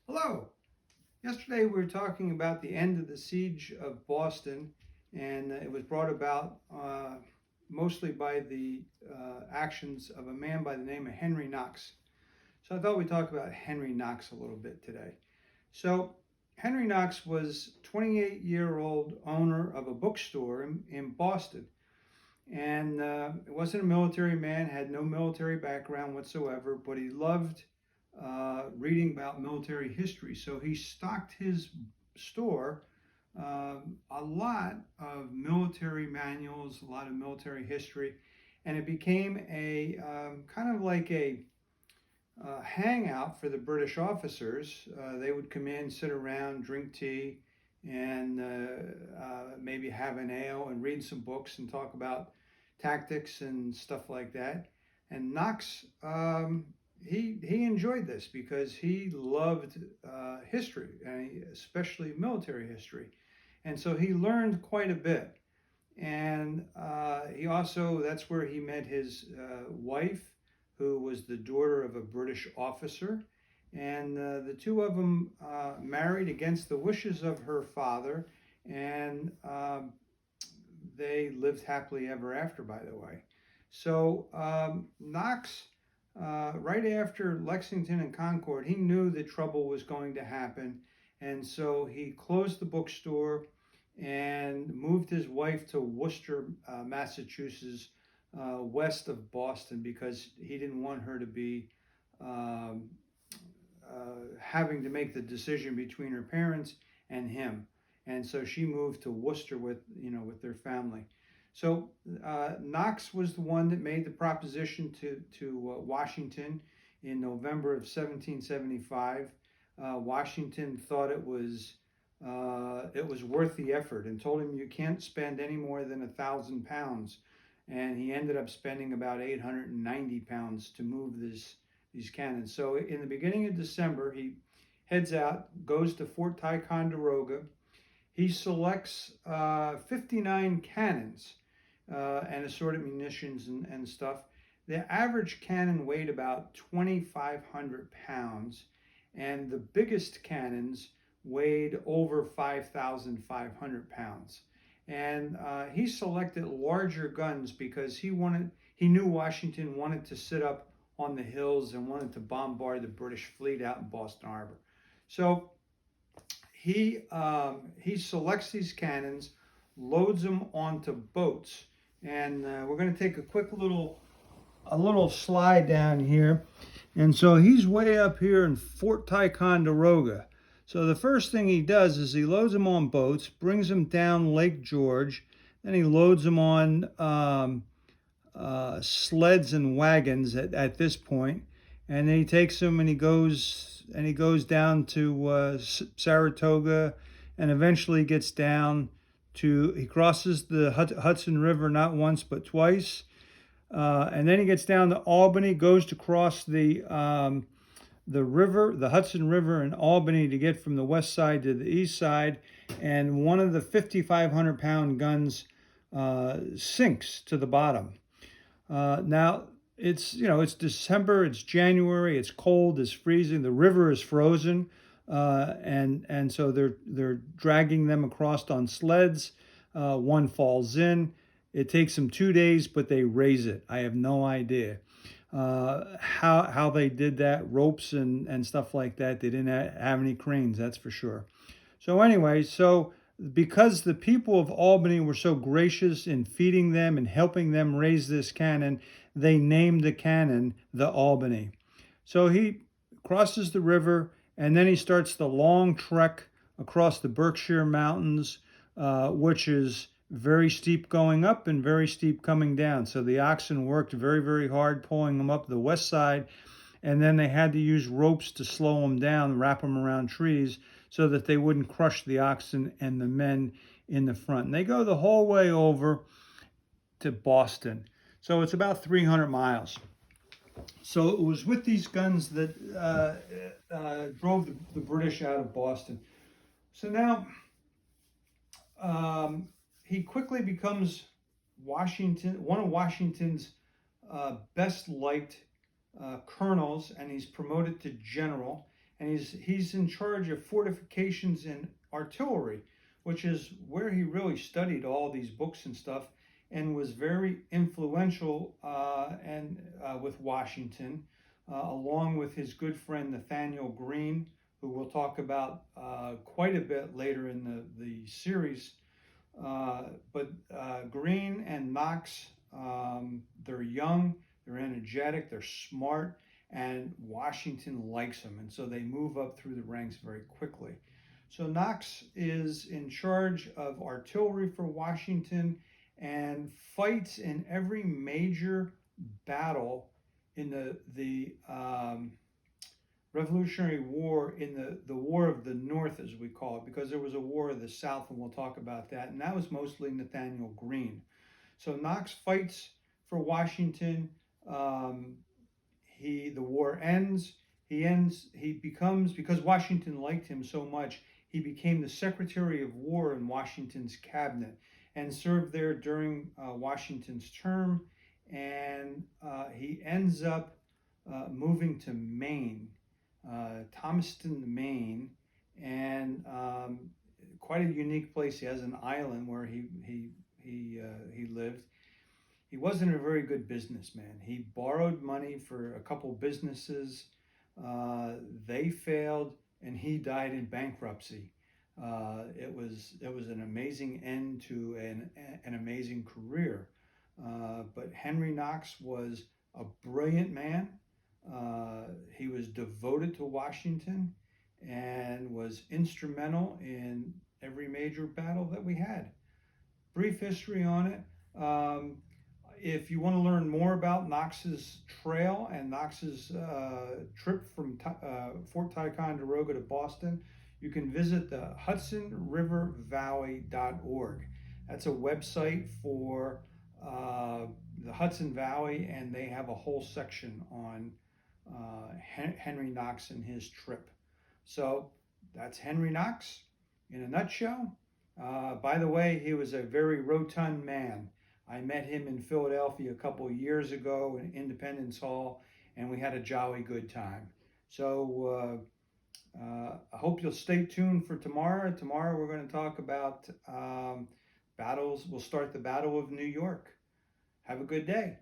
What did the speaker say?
Hello. Yesterday we were talking about the end of the siege of Boston, and it was brought about mostly by the actions of a man by the name of Henry Knox. So I thought we'd talk about Henry Knox a little bit today. So Henry Knox was 28-year-old owner of a bookstore in Boston, and it wasn't a military man, had no military background whatsoever, but he loved reading about military history. So he stocked his store a lot of military manuals, a lot of military history, and it became a kind of like a hangout for the British officers. They would come in, sit around, drink tea, and maybe have an ale and read some books and talk about tactics and stuff like that. And Knox, he enjoyed this because he loved history, and especially military history, and so he learned quite a bit. And he also, that's where he met his wife, who was the daughter of a British officer. And the two of them married against the wishes of her father, and they lived happily ever after, by the way. So Knox, right after Lexington and Concord, he knew that trouble was going to happen. And so he closed the bookstore and moved his wife to Worcester, Massachusetts, west of Boston, because he didn't want her to be um, having to make the decision between her parents and him. And so she moved to Worcester with their family. So Knox was the one that made the proposition to Washington in November of 1775. Washington thought it was worth the effort and told him you can't spend any more than £1,000. And he ended up spending about £890 to move these cannons. So in the beginning of December, he heads out, goes to Fort Ticonderoga. He selects 59 cannons and assorted munitions and stuff. The average cannon weighed about 2,500 pounds, and the biggest cannons weighed over 5,500 pounds. And he selected larger guns because he knew Washington wanted to sit up on the hills and wanted to bombard the British fleet out in Boston Harbor. So he selects these cannons, loads them onto boats, and we're going to take a little slide down here. And so he's way up here in Fort Ticonderoga. So the first thing he does is he loads them on boats, brings them down Lake George, then he loads them on sleds and wagons at this point, and then he takes them and he goes down to Saratoga, and eventually gets down to he crosses the Hudson River not once but twice, and then he gets down to Albany, goes to cross the river, the Hudson River in Albany, to get from the west side to the east side, and one of the 5,500-pound guns sinks to the bottom. Now it's December, it's January, it's cold, it's freezing, the river is frozen, and so they're dragging them across on sleds. One falls in. It takes them 2 days, but they raise it. I have no idea how they did that, ropes and stuff like that. They didn't have any cranes, that's for sure. So anyway, because the people of Albany were so gracious in feeding them and helping them raise this cannon, they named the cannon the Albany. So he crosses the river, and then he starts the long trek across the Berkshire Mountains, which is very steep going up and very steep coming down. So the oxen worked very, very hard pulling them up the west side, and then they had to use ropes to slow them down, wrap them around trees so that they wouldn't crush the oxen and the men in the front. And they go the whole way over to Boston. So it's about 300 miles. So it was with these guns that drove the British out of Boston. So now he quickly becomes one of Washington's best liked colonels, and he's promoted to general. and he's in charge of fortifications and artillery, which is where he really studied all these books and stuff, and was very influential and with Washington, along with his good friend Nathaniel Greene, who we'll talk about quite a bit later in the series. But Greene and Knox, they're young, they're energetic, they're smart, and Washington likes them, and so they move up through the ranks very quickly. So Knox is in charge of artillery for Washington and fights in every major battle in the Revolutionary War, in the War of the North, as we call it, because there was a War of the South, and we'll talk about that. And that was mostly Nathaniel Greene. So Knox fights for Washington. The war ends. He becomes, because Washington liked him so much, he became the Secretary of War in Washington's cabinet and served there during Washington's term. And he ends up moving to Maine, Thomaston, Maine, and quite a unique place. He has an island where he lived. He wasn't a very good businessman. He borrowed money for a couple businesses. They failed, and he died in bankruptcy. It was an amazing end to an amazing career. But Henry Knox was a brilliant man. He was devoted to Washington and was instrumental in every major battle that we had. Brief history on it. If you want to learn more about Knox's trail and Knox's trip from Fort Ticonderoga to Boston, you can visit the HudsonRiverValley.org. That's a website for the Hudson Valley, and they have a whole section on Henry Knox and his trip. So that's Henry Knox in a nutshell. By the way, he was a very rotund man. I met him in Philadelphia a couple of years ago in Independence Hall, and we had a jolly good time. So I hope you'll stay tuned for tomorrow. Tomorrow we're going to talk about battles. We'll start the Battle of New York. Have a good day.